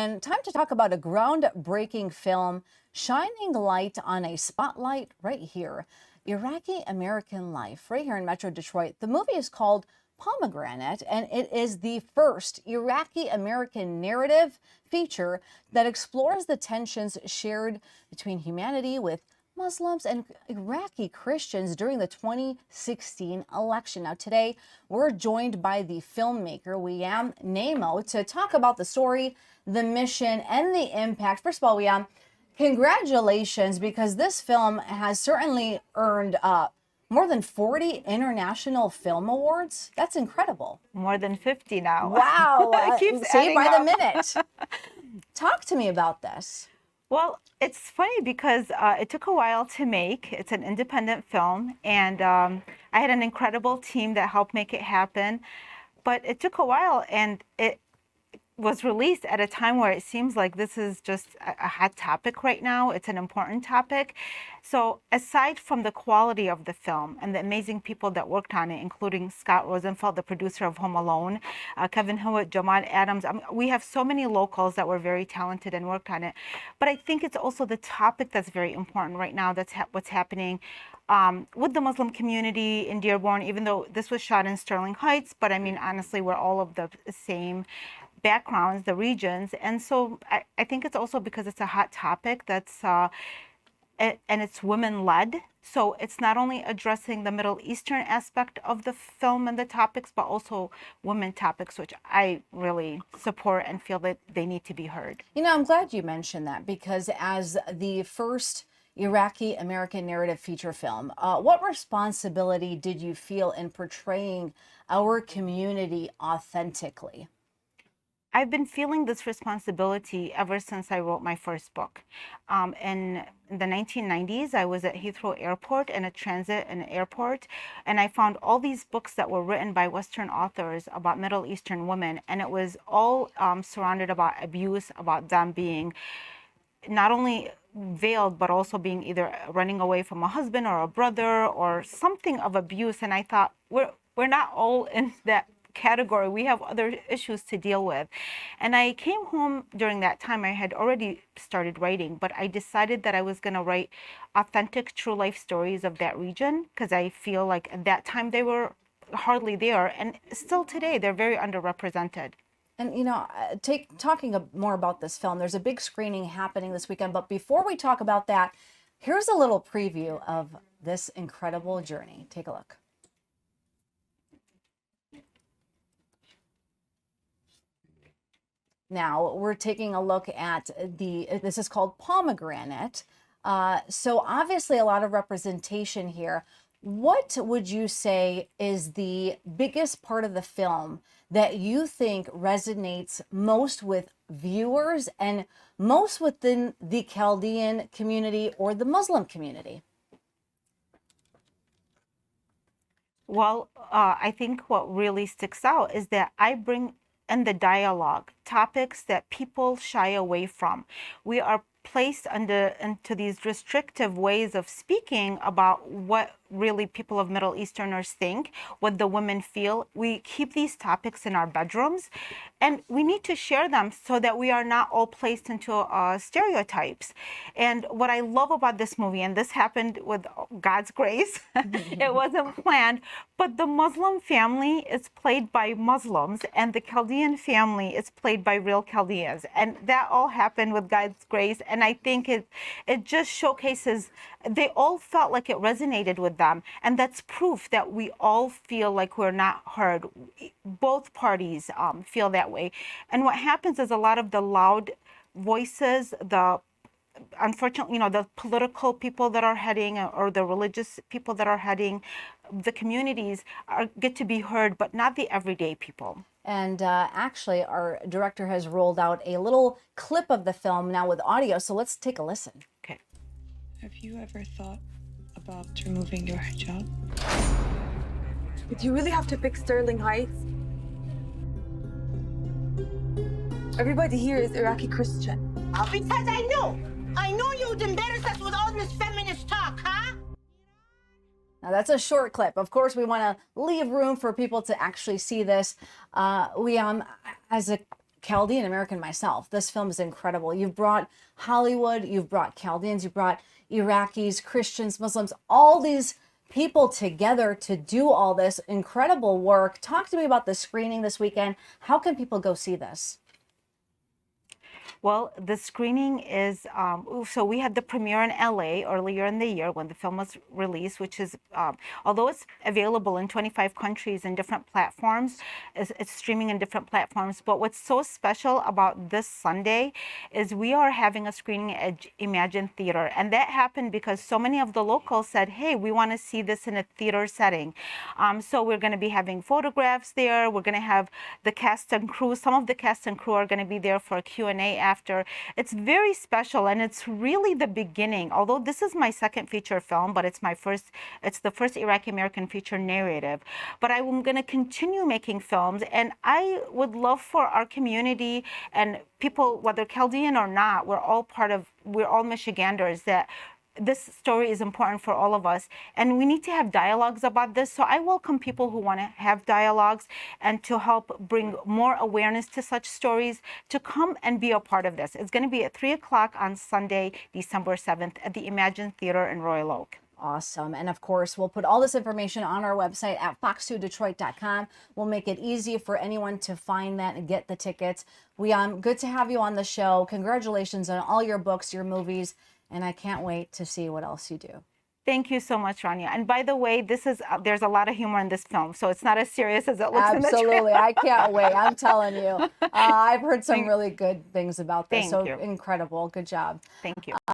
and time to talk about a groundbreaking film shining light on a spotlight right here. Iraqi American life, right here in Metro Detroit. The movie is called Pomegranate, and it is the first Iraqi American narrative feature that explores the tensions shared between humanity with Muslims and Iraqi Christians during the 2016 election. Now, today, we're joined by the filmmaker, Weam Namou, to talk about the story, the mission, and the impact. First of all, Weam, congratulations, because this film has certainly earned more than 40 international film awards. That's incredible. More than 50 now. Wow. It keeps Saved by adding the up. minute. Talk to me about this. Well, it's funny because it took a while to make. It's an independent film, and I had an incredible team that helped make it happen. But it took a while, and it was released at a time where it seems like this is just a hot topic right now. It's an important topic. So aside from the quality of the film and the amazing people that worked on it, including Scott Rosenfeld, the producer of Home Alone, Kevin Hewitt, Jamal Adams, we have so many locals that were very talented and worked on it. But I think it's also the topic that's very important right now. That's what's happening with the Muslim community in Dearborn, even though this was shot in Sterling Heights. But I mean, honestly, we're all of the same backgrounds, the regions. And so I think it's also because it's a hot topic that's and it's women-led. So it's not only addressing the Middle Eastern aspect of the film and the topics, but also women topics, which I really support and feel that they need to be heard. You know, I'm glad you mentioned that, because as the first Iraqi American narrative feature film, what responsibility did you feel in portraying our community authentically? I've been feeling this responsibility ever since I wrote my first book. In the 1990s, I was at Heathrow Airport in a transit in an airport, and I found all these books that were written by Western authors about Middle Eastern women, and it was all surrounded about abuse, about them being not only veiled, but also being either running away from a husband or a brother or something of abuse. And I thought, we're not all in that category. We have other issues to deal with. And I came home during that time. I had already started writing, but I decided that I was going to write authentic, true life stories of that region, because I feel like at that time they were hardly there. And still today, they're very underrepresented. And, you know, talking more about this film, there's a big screening happening this weekend. But before we talk about that, here's a little preview of this incredible journey. Take a look. Now we're taking a look at this is called Pomegranate. So obviously a lot of representation here. What would you say is the biggest part of the film that you think resonates most with viewers and most within the Chaldean community or the Muslim community? Well, I think what really sticks out is that I bring in the dialogue topics that people shy away from. We are placed into these restrictive ways of speaking about what really people of Middle Easterners think, what the women feel. We keep these topics in our bedrooms, and we need to share them so that we are not all placed into stereotypes. And what I love about this movie, and this happened with God's grace, it wasn't planned, but the Muslim family is played by Muslims, and the Chaldean family is played by real Chaldeans. And that all happened with God's grace. And I think it just showcases, they all felt like it resonated with them. And that's proof that we all feel like we're not heard. Both parties feel that way. And what happens is a lot of the loud voices, unfortunately, you know, the political people that are heading, or the religious people that are heading, the communities get to be heard, but not the everyday people. And actually, our director has rolled out a little clip of the film now with audio. So let's take a listen. Okay. Have you ever thought about removing your hijab? But you really have to pick Sterling Heights? Everybody here is Iraqi Christian. Because I knew you'd embarrass us with all this feminist talk, huh? Now that's a short clip. Of course, we want to leave room for people to actually see this. As a Chaldean American myself. This film is incredible. You've brought Hollywood, you've brought Chaldeans, you've brought Iraqis, Christians, Muslims, all these people together to do all this incredible work. Talk to me about the screening this weekend. How can people go see this? Well, the screening is, so we had the premiere in LA earlier in the year when the film was released, which is, although it's available in 25 countries and different platforms, it's streaming in different platforms. But what's so special about this Sunday is we are having a screening at Emagine Theater. And that happened because so many of the locals said, hey, we want to see this in a theater setting. So we're going to be having photographs there. We're going to have the cast and crew. Some of the cast and crew are going to be there for a Q&A after. It's very special, and it's really the beginning. Although this is my second feature film, but it's the first Iraqi American feature narrative. But I'm going to continue making films, and I would love for our community and people, whether Chaldean or not, we're all Michiganders, that this story is important for all of us, and we need to have dialogues about this. So I welcome people who want to have dialogues and to help bring more awareness to such stories to come and be a part of this. It's going to be at 3 o'clock on Sunday, December 7th at the Emagine Theater in Royal Oak. Awesome. And of course, we'll put all this information on our website at fox2detroit.com. We'll make it easy for anyone to find that and get the tickets. Good to have you on the show. Congratulations on all your books, your movies, and I can't wait to see what else you do. Thank you so much, Ronia. And by the way, there's a lot of humor in this film, so it's not as serious as it looks in the trailer. Absolutely. I can't wait. I'm telling you. I've heard some really good things about this. Thank you. Incredible. Good job. Thank you.